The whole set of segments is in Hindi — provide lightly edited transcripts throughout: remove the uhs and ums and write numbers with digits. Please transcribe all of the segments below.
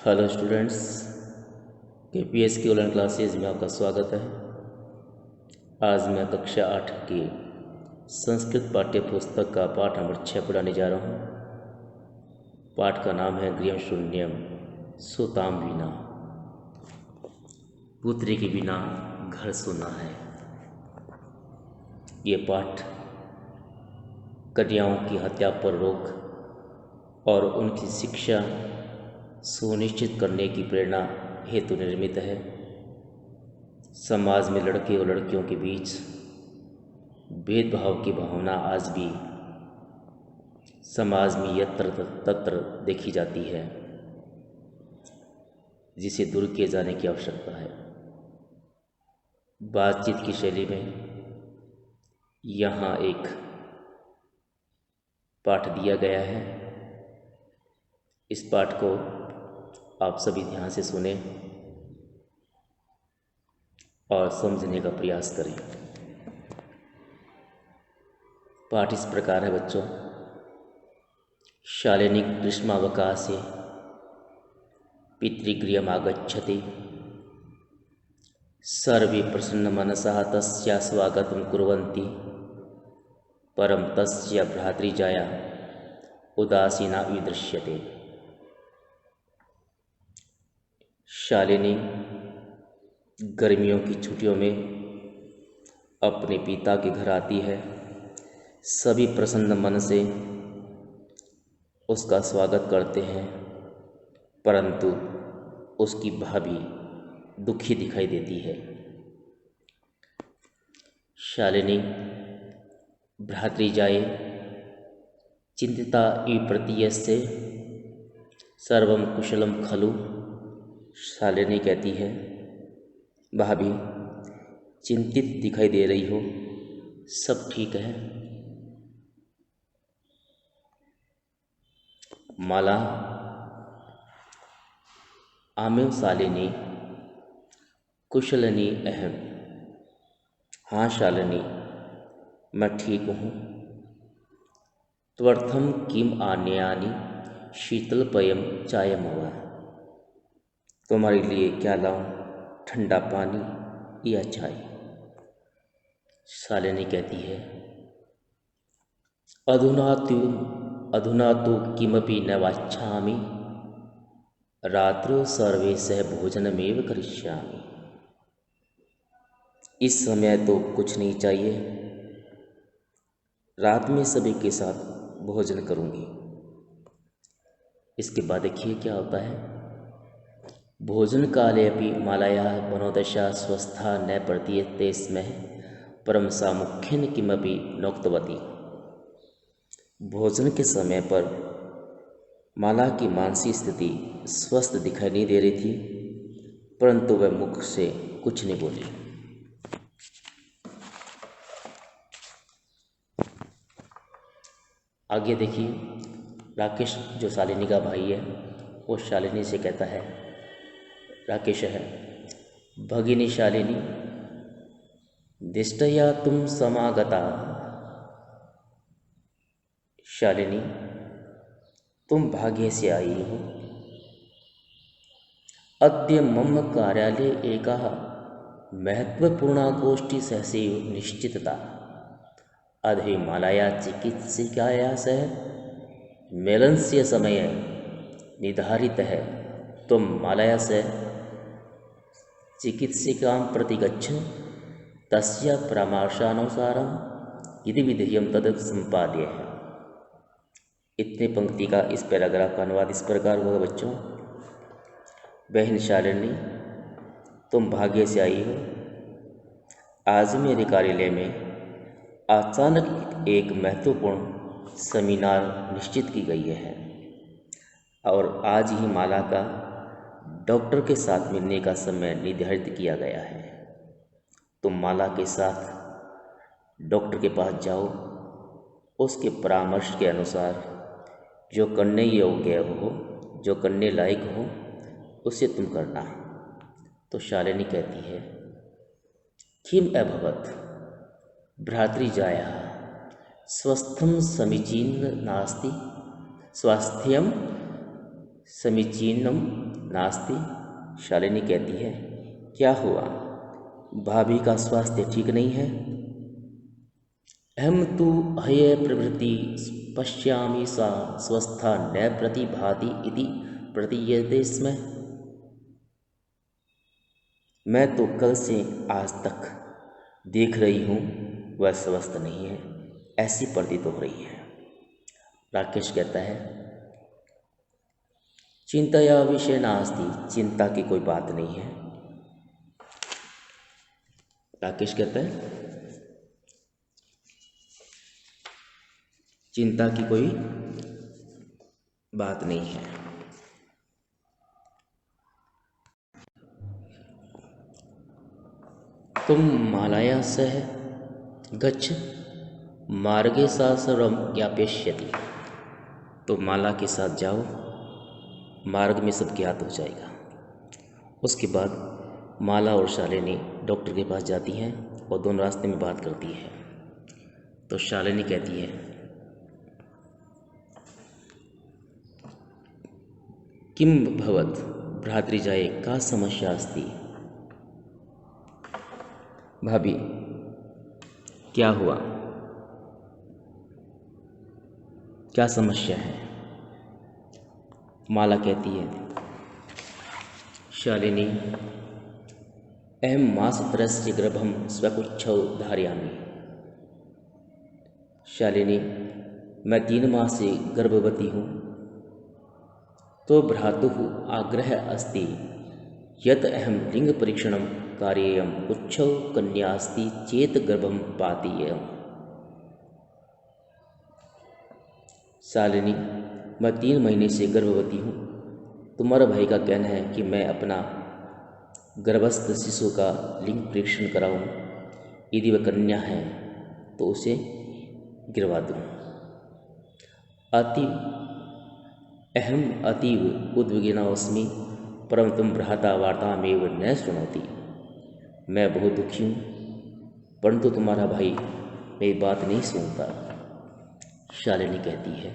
हेलो स्टूडेंट्स, केपीएस की ऑनलाइन क्लासेज में आपका स्वागत है। आज मैं कक्षा 8 की संस्कृत पाठ्य पुस्तक का पाठ नंबर 6 पढ़ाने जा रहा हूँ। पाठ का नाम है गृहम शून्यम सुताम विना। पुत्री के बिना घर सुना है। ये पाठ कन्याओं की हत्या पर रोक और उनकी शिक्षा सुनिश्चित करने की प्रेरणा हेतु निर्मित है। समाज में लड़के और लड़कियों के बीच भेदभाव की भावना आज भी समाज में यत्र तत्र देखी जाती है, जिसे दूर किए जाने की आवश्यकता है। बातचीत की शैली में यहाँ एक पाठ दिया गया है। इस पाठ को आप सभी ध्यान से सुने और समझने का प्रयास करें। पाठ इस प्रकार है बच्चों। शालिनी ग्रीष्मावकाशे पितृगृहमागच्छति, सर्वे प्रसन्नमनसः तस्या स्वागतं कुर्वन्ति, परं तस्य भ्रातृजाया उदासीना विदृश्यते। शालिनी गर्मियों की छुट्टियों में अपने पिता के घर आती है। सभी प्रसन्न मन से उसका स्वागत करते हैं, परंतु उसकी भाभी दुखी दिखाई देती है। शालिनी भ्रातृजाये चिंतिता प्रतीयस्य सर्वं कुशलम खलु। शालिनी कहती है, भाभी चिंतित दिखाई दे रही हो, सब ठीक है। माला आमेव शालिनी कुशलनी अहम। हाँ शालिनी, मैं ठीक हूँ। त्वर्थम किम आन्यानि शीतलपयम चायमवा। तुम्हारे लिए क्या लाऊं, ठंडा पानी या चाय। शालिनी कहती है, अधुना तो किमपि न वाच्छामि, रात्रौ सर्वे सह भोजनमेव करिष्यामि। इस समय तो कुछ नहीं चाहिए, रात में सभी के साथ भोजन करूंगी। इसके बाद देखिए क्या होता है। भोजन काले अपि मालायाः मनोदशा स्वस्था न प्रतीयते स्म, परं सा मुख्येन किमपि नोक्तवती। भोजन के समय पर माला की मानसिक स्थिति स्वस्थ दिखाई नहीं दे रही थी, परंतु वह मुख से कुछ नहीं बोली। आगे देखिए, राकेश जो शालिनी का भाई है, वो शालिनी से कहता है, राकेश है, भगिनी शालिनी दिष्टया तुम समागता। शालिनी, तुम भाग्य से आई हो। अद्य मम कार्यालये एकः महत्वपूर्णा गोष्ठी सहसैव निश्चितता। अधे मालाया चिकित्सिकाया सह मेलनस्य समय निर्धारित है। तुम मालाया सह चिकित्सिकां प्रति गच्छ, तस्य परामर्शानुसारं यदि विधेयं तद संपाद्य है। इतने पंक्ति का इस पैराग्राफ का अनुवाद इस प्रकार होगा बच्चों। बहन शालिनी, तुम भाग्य से आई हो। आज मेरे कार्यालय में अचानक एक महत्वपूर्ण सेमिनार निश्चित की गई है और आज ही माला का डॉक्टर के साथ मिलने का समय निर्धारित किया गया है। तुम माला के साथ डॉक्टर के पास जाओ, उसके परामर्श के अनुसार जो करने योग्य हो, जो करने लायक हो, उसे तुम करना। तो शालिनी कहती है, किम अभवत भ्रातृजाया स्वस्थं समीचीनं नास्ति, स्वास्थ्यं समीचीनं नास्ति। शालिनी कहती है, क्या हुआ, भाभी का स्वास्थ्य ठीक नहीं है? अहम तु हय प्रवृत्ति पश्यामि सा स्वस्था न प्रतिभाति इति प्रतीयते स्म। मैं तो कल से आज तक देख रही हूँ वह स्वस्थ नहीं है, ऐसी प्रतीत हो रही है। राकेश कहता है, चिंतया विषय नास्ति, चिंता की कोई बात नहीं है। राकेश कहता है, चिंता की कोई बात नहीं है। तुम मालाया सह गच्छ मार्गे सा सर्वम ज्ञापयिष्यति। तो माला के साथ जाओ, मार्ग में सब ज्ञात हो जाएगा। उसके बाद माला और शालिनी डॉक्टर के पास जाती हैं और दोनों रास्ते में बात करती है। तो शालिनी कहती है, किम भवत भ्रातृजाये का समस्या अस्ति। भाभी क्या हुआ, क्या समस्या है? माला कहती है, शालिनी अहम मासत्रस्य गर्भम स्वकुच्छौ धारयामि। शालिनी, मैं 3 मास से गर्भवती हूँ। तो भ्रातुः आग्रह अस्ति यत् अहम लिंग परीक्षणं कार्येयं उच्छौ कन्या अस्ति चेत गर्भं पातीयम्। शालिनी, मैं 3 महीने से गर्भवती हूँ। तुम्हारा भाई का कहना है कि मैं अपना गर्भस्थ शिशु का लिंग परीक्षण कराऊं, यदि वह कन्या है तो उसे गिरवा दूं। अहम अतीव उद्विग्नास्मि परंतु भ्राता वार्तामेव न शृणोति। मैं बहुत दुखी हूँ, परंतु तुम्हारा भाई मेरी बात नहीं सुनता। शालिनी कहती है,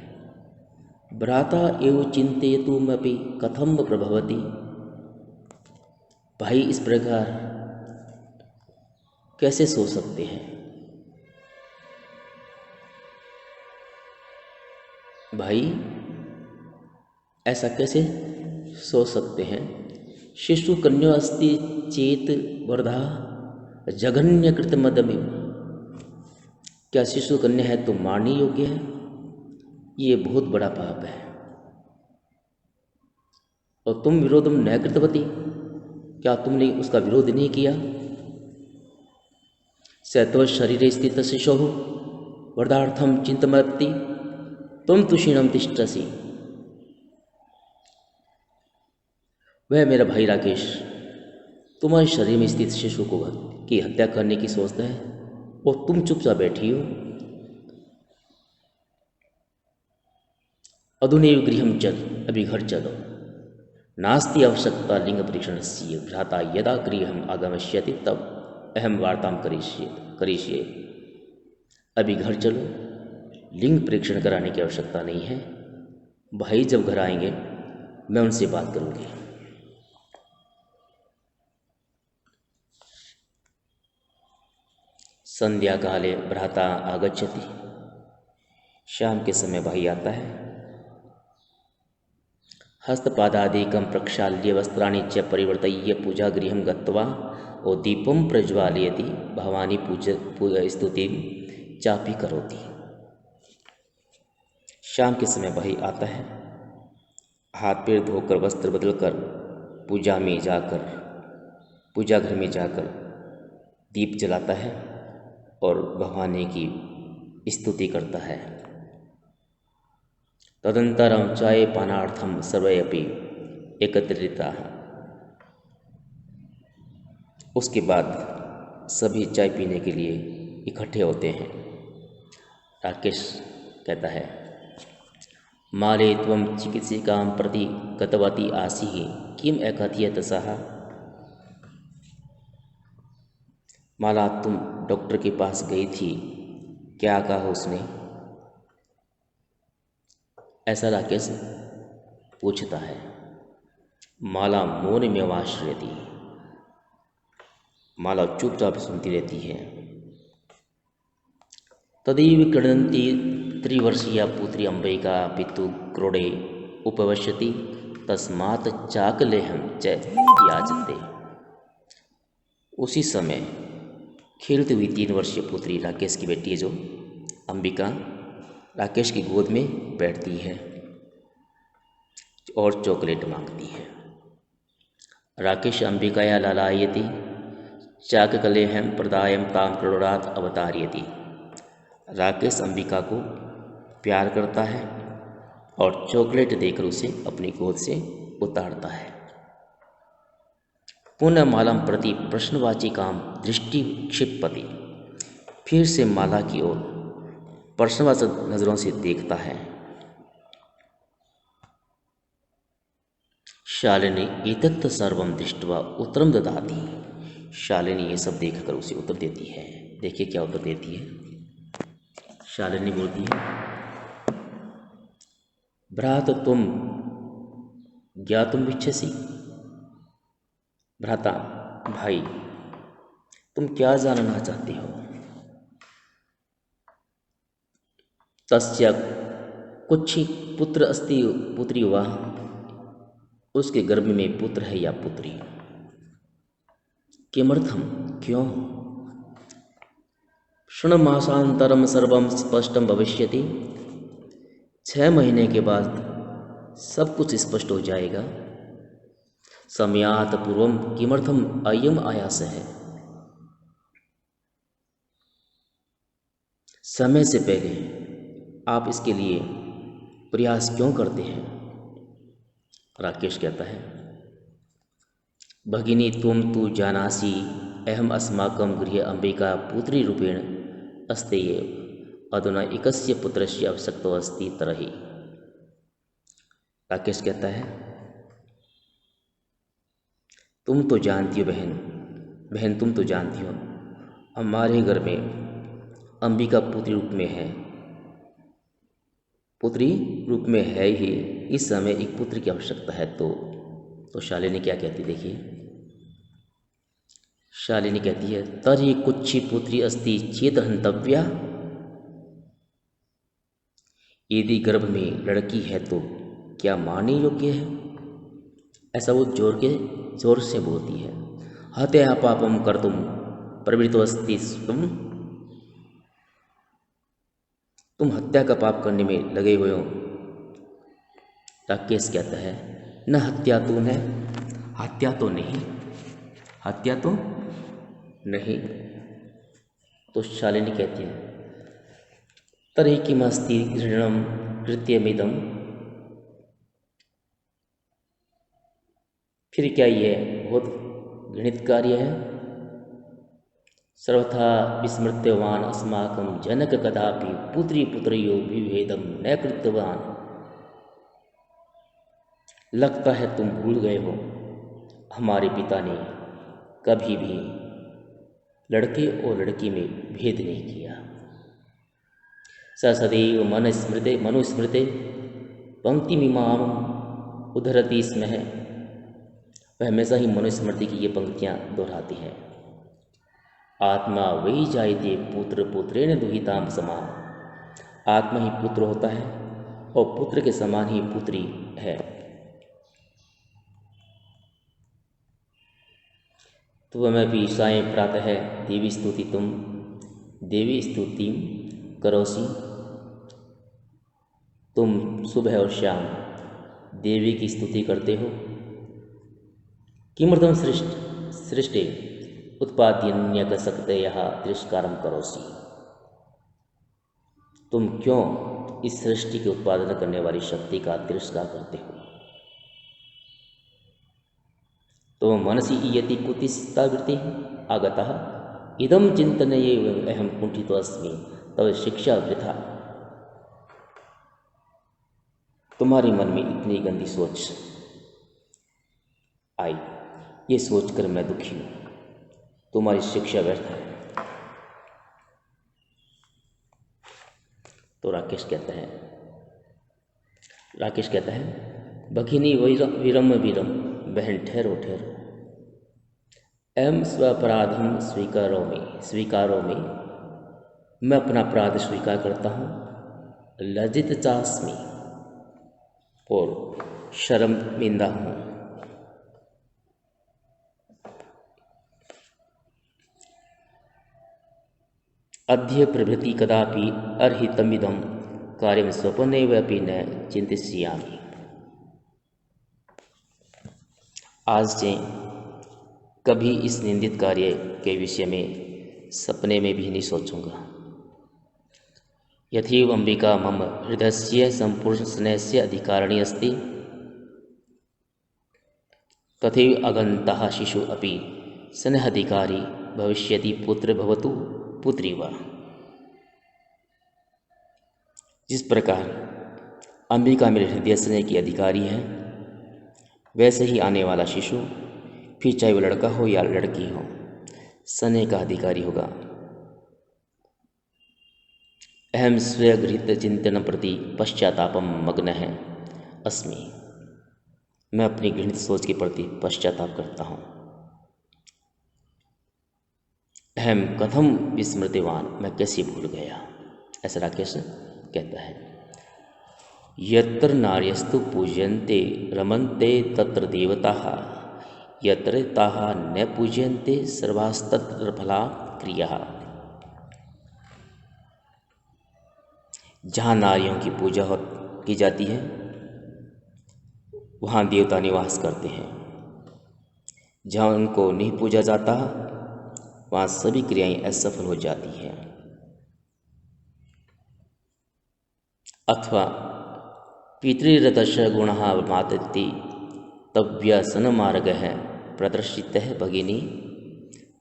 भ्राता एव चिंतयितुमपि कथम प्रभवति। भाई इस प्रकार कैसे सो सकते हैं? भाई ऐसा कैसे सोच सकते हैं? शिशु कन्या अस्ति चेत वर्धा जघन्य कृतमदमिव। क्या शिशु कन्या है तो मारने योग्य है? ये बहुत बड़ा पाप है। और तुम विरोधम न कृतवती, क्या तुमने उसका विरोध नहीं किया? सत्व शरीर स्थित शिशो वर्धार्थम चिंतमति तुम तुषीणम तिष्ठसि। वह मेरा भाई राकेश तुम्हारे शरीर में स्थित शिशु को की हत्या करने की सोचता है और तुम चुपचाप बैठी हो। अधुनैव गृहं चल, अभी घर चलो। नास्ति आवश्यकता लिंग परीक्षणस्य भ्राता यदा गृहम् आगमिष्यति तब अहम वार्तां करिष्ये। अभी घर चलो, लिंग परीक्षण कराने की आवश्यकता नहीं है। भाई जब घर आएंगे मैं उनसे बात करूंगी। संध्या काले भ्राता आगच्छति। शाम के समय भाई आता है। हस्तपादादिकं प्रक्षाल्य वस्त्राणि च परिवर्तय्य पूजागृहं गत्वा और दीपं प्रज्वालयति भवानी स्तुतिं चापि करोति। शाम के समय भाई आता है, हाथ पैर धोकर वस्त्र बदलकर पूजा घर में जाकर दीप जलाता है और भवानी की स्तुति करता है। तदंतरम चाय पानार्थम सर्वे अपि एकत्रिताः। उसके बाद सभी चाय पीने के लिए इकट्ठे होते हैं। राकेश कहता है, माले त्वं चिकित्सिकां प्रति गतवती आसीः किम अकथयत् सः। माला, तुम डॉक्टर के पास गई थी, क्या कहा उसने? ऐसा राकेश पूछता है। माला मौन में वाश्रयति, माला चुपचाप सुनती रहती है। तदैव क्रीडन्ती त्रिवर्षीया पुत्री अंबिका पितु क्रोडे उपवश्यति तस्मात् चाकलेहं च याचते। उसी समय खेलती हुई 3 वर्षीय पुत्री राकेश की बेटी है जो अंबिका राकेश की गोद में बैठती है और चॉकलेट मांगती है। राकेश अंबिकाया लालायति चाकलेहं प्रदायं ताम क्रोडात् अवतारयति। राकेश अंबिका को प्यार करता है और चॉकलेट देकर उसे अपनी गोद से उतारता है। पुनः माला प्रति प्रश्नवाची काम दृष्टि क्षिपति, फिर से माला की ओर प्रश्नवाचक नजरों से देखता है। शालिनी एतत् सर्वं दृष्ट्वा उत्तरं ददाति, शालिनी ये सब देखकर उसे उत्तर देती है। देखिए क्या उत्तर देती है। शालिनी बोलती है, भ्रात तुम ज्ञातुम इच्छसि, भ्राता भाई तुम क्या जानना चाहते हो। तस्य कुक्षि पुत्र अस्ति पुत्री वा, उसके गर्भ में पुत्र है या पुत्री। किमर्थम क्यों। षण्मासांतरम सर्वम स्पष्टम भविष्यति, 6 महीने के बाद सब कुछ स्पष्ट हो जाएगा। समयात पूर्वम किमर्थम अयम आयास है, समय से पहले आप इसके लिए प्रयास क्यों करते हैं। राकेश कहता है, भगिनी तुम तु जानासि अहम अस्माकं गृहे अंबिका पुत्री रूपेण अस्तेय अधुना एकस्य पुत्रस्य आवश्यकता अस्ति तरहि। राकेश कहता है, तुम तो जानती हो बहन, बहन तुम तो जानती हो हमारे घर में अंबिका पुत्री रूप में है, पुत्री रूप में है ही, इस समय एक पुत्र की आवश्यकता है। तो शालिनी क्या कहती देखिए। शालिनी कहती है, तर्हि कुक्षि पुत्री अस्ति चेत हंतव्या, यदि गर्भ में लड़की है तो क्या मारने योग्य है। ऐसा वो जोर से बोलती है। हत्या पापम कर्तुम प्रवृत्तोऽस्ति तुम हत्या का पाप करने में लगे हुए हो। राकेश कहता है, न हत्या तो न, हत्या तो नहीं, हत्या तो नहीं। तो शालिनी कहती है, तर्हि किमस्ति घृणम कृत्यमिदम, फिर क्या ये बहुत घृणित कार्य है। सर्वथा विस्मृत्यवान अस्माकं जनक कदापि पुत्री पुत्रयो विभेदम न कृतवान। लगता है तुम भूल गए हो, हमारे पिता ने कभी भी लड़के और लड़की में भेद नहीं किया। स सदैव मनुस्मृते पंक्तिमिमाम उद्धरति स्म, वह हमेशा ही मनुस्मृति की ये पंक्तियाँ दोहराती है। आत्मा वही जायते पुत्र पुत्रेण दुहिताम समान, आत्मा ही पुत्र होता है और पुत्र के समान ही पुत्री है। त्वमपि सायं प्रातः देवी स्तुति तुम देवी स्तुति करोसि, तुम सुबह और शाम देवी की स्तुति करते हो। किमर्थम सृष्टि उत्पाद्यन्यक शक्तयः तिरस्कारं करोसि, तुम क्यों इस सृष्टि के उत्पादन करने वाली शक्ति का तिरस्कार करते हो। तो मनसि इयति कुतिस्तावृत्ति आगतः इदं चिन्तनये अहं कुंठितो अस्मि तव शिक्षा वृथा। तुम्हारे मन में इतनी गंदी सोच आई, ये सोचकर मैं दुखी हूँ, तुम्हारी शिक्षा व्यर्थ है। तो राकेश कहता है, भगिनी वीरम वीरम बहन ठहरो ठहरो। अहम स्वपराधम स्वीकारोमि, मैं अपना अपराध स्वीकार करता हूँ। लज्जित चास्मि, और शर्मिंदा हूँ। अद्य प्रभृति कदापि अर्हितमिदं कार्यं स्वप्नेव अपि न चिन्तयिष्यामि। आज से कभी इस निंदित कार्य के विषय में सपने में भी नहीं सोचूंगा। यथैव अंबिका मम हृदयस्य संपूर्ण स्नेहस्य अधिकारिणी अस्ति, तथैव अगन्ताः शिशु अपि स्नेहाधिकारी भविष्यति, पुत्र भवतु पुत्री वा। जिस प्रकार अंबिका मेरे हृदय स्नेह की अधिकारी है, वैसे ही आने वाला शिशु, फिर चाहे वो लड़का हो या लड़की हो, स्नेह का अधिकारी होगा। अहम स्वगृहीत चिंतन प्रति पश्चातापम मग्न है अस्मि, मैं अपनी गृहित सोच के प्रति पश्चाताप करता हूँ। अहम कथम विस्मृतिवान, मैं कैसे भूल गया। ऐसा राकेश कहता है। यत्र नार्यस्तु पूज्यन्ते रमन्ते तत्र देवताः, यत्र ताः न पूज्यन्ते सर्वास्तत्र फला क्रियाः। जहाँ नारियों की पूजा की जाती है, वहाँ देवता निवास करते हैं। जहाँ उनको नहीं पूजा जाता, वहाँ सभी क्रियाएं असफल हो जाती हैं। अथवा पितृरदश गुणः मातति तव्यसन मार्गः प्रदर्शितः भगिनी,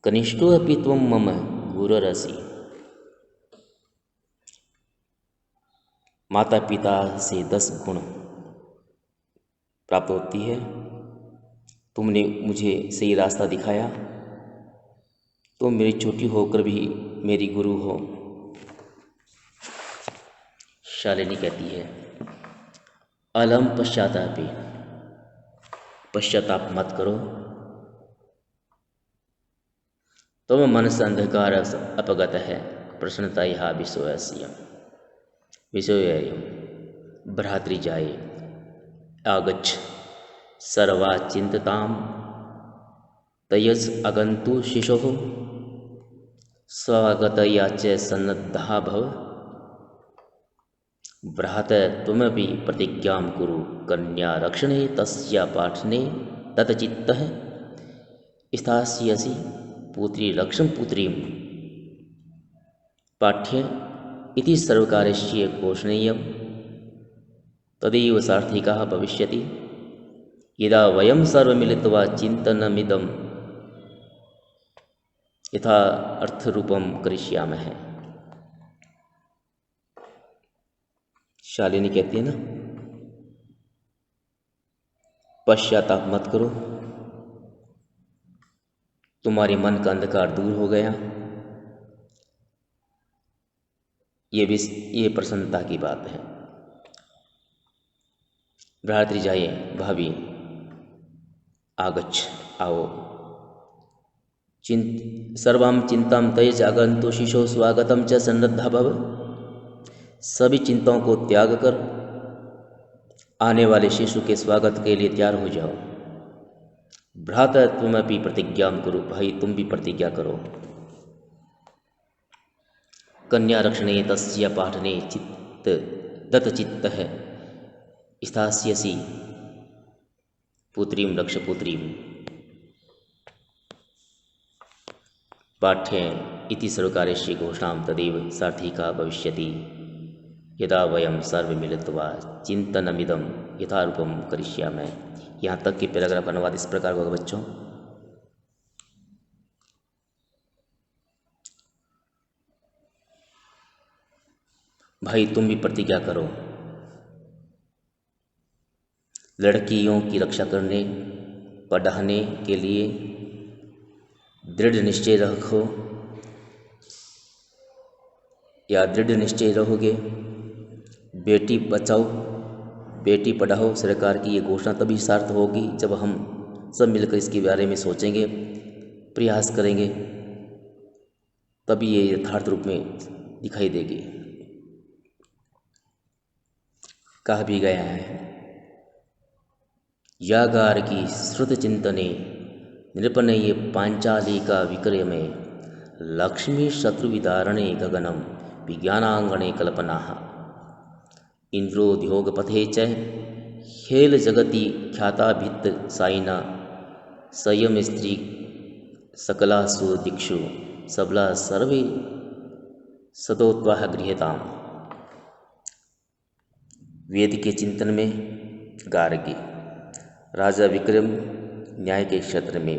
कनिष्ठोऽपि त्वं मम गुरुरसि। माता पिता से 10 गुण प्राप्त होती है। तुमने मुझे सही रास्ता दिखाया, तुम मेरी छोटी होकर भी मेरी गुरु हो। शालिनी कहती है, अलम पश्चातापि, पश्चाताप मत करो। तुम मनस अंधकार अपगत है प्रसन्नता यहा विषय भ्रातृ जाये आगच्छ सर्वा चिंतताम तयज अगंतु शिशोः स्वागतया च सन्नद्धा भव। भ्रात त्वमपि प्रतिज्ञां कुरु कन्या रक्षणे तस्या पाठने ततचित्तः स्थास्यसि पुत्री रक्षं पुत्रीं पाठ्य इति सर्वकारस्य घोषणीयं तदैव सार्थिकः भविष्यति यदा वयं सर्वे मिलित्वा चिन्तनमिदं यथा अर्थरूपं करिष्यामः। शालिनी कहती है ना, पश्चाताप मत करो, तुम्हारे मन का अंधकार दूर हो गया। ये प्रसन्नता की बात है। भ्रातृ जाये, भाभी आगच्छ, आओ। सर्वां चिंतां त्यज आगन्तु शिशो स्वागतम च सन्नद्धा भव। सभी चिंताओं को त्याग कर आने वाले शिशु के स्वागत के लिए तैयार हो जाओ। भ्राता त्वमपि प्रतिज्ञां कुरु, भाई तुम भी प्रतिज्ञा करो। कन्या रक्षणे तस्य पाठने चित्त दत्तचित्तः स्थास्यसि पुत्रीं रक्ष पुत्रीं पाठ्य इति सर्वकारस्य घोषणां तदेव सार्थिका भविष्यति यदा वयं सर्वे मिलित्वा चिंतनमिदं यथारूपं करिष्यामः। यहाँ तक कि पैराग्राफ का अनुवाद इस प्रकार होगा बच्चों। भाई तुम भी प्रतिज्ञा करो, लड़कियों की रक्षा करने पढ़ाने के लिए दृढ़ निश्चय रखो, या दृढ़ निश्चय रहोगे। बेटी बचाओ बेटी पढ़ाओ सरकार की ये घोषणा तभी सार्थ होगी जब हम सब मिलकर इसके बारे में सोचेंगे, प्रयास करेंगे, तभी ये यथार्थ रूप में दिखाई देगी। कहा भी गया है, या गार्गी श्रुत चिंतने निरपने ये पांचालिका विक्रय में लक्ष्मी शत्रु विदारणे गगनम विज्ञानांगणे कल्पना इंद्रोद्योग पथे च खेल जगति ख्याताभित साइना संयम स्त्री सकलासु दिक्षु सबला सर्वे सदोत्वाह गृहताम। वेद के चिंतन में गार्गी, राजा विक्रम न्याय के क्षेत्र में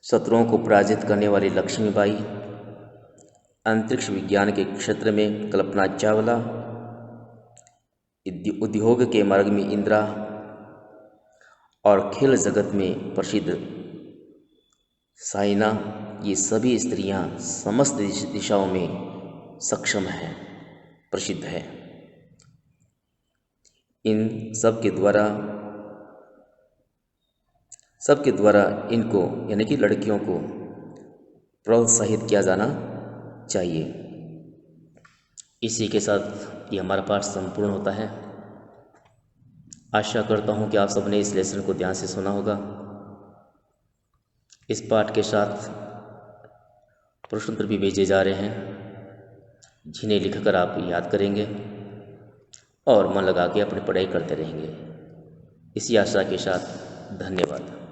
शत्रुओं को पराजित करने वाली लक्ष्मीबाई, अंतरिक्ष विज्ञान के क्षेत्र में कल्पना चावला, उद्योग के मार्ग में इंदिरा और खेल जगत में प्रसिद्ध साइना, ये सभी स्त्रियां समस्त दिशाओं में सक्षम हैं, प्रसिद्ध है। इन सबके द्वारा इनको यानी कि लड़कियों को प्रोत्साहित किया जाना चाहिए। इसी के साथ ये हमारा पाठ संपूर्ण होता है। आशा करता हूँ कि आप सबने इस लेसन को ध्यान से सुना होगा। इस पाठ के साथ प्रश्न उत्तर भी भेजे जा रहे हैं, जिन्हें लिखकर आप याद करेंगे और मन लगा के अपनी पढ़ाई करते रहेंगे। इसी आशा के साथ धन्यवाद।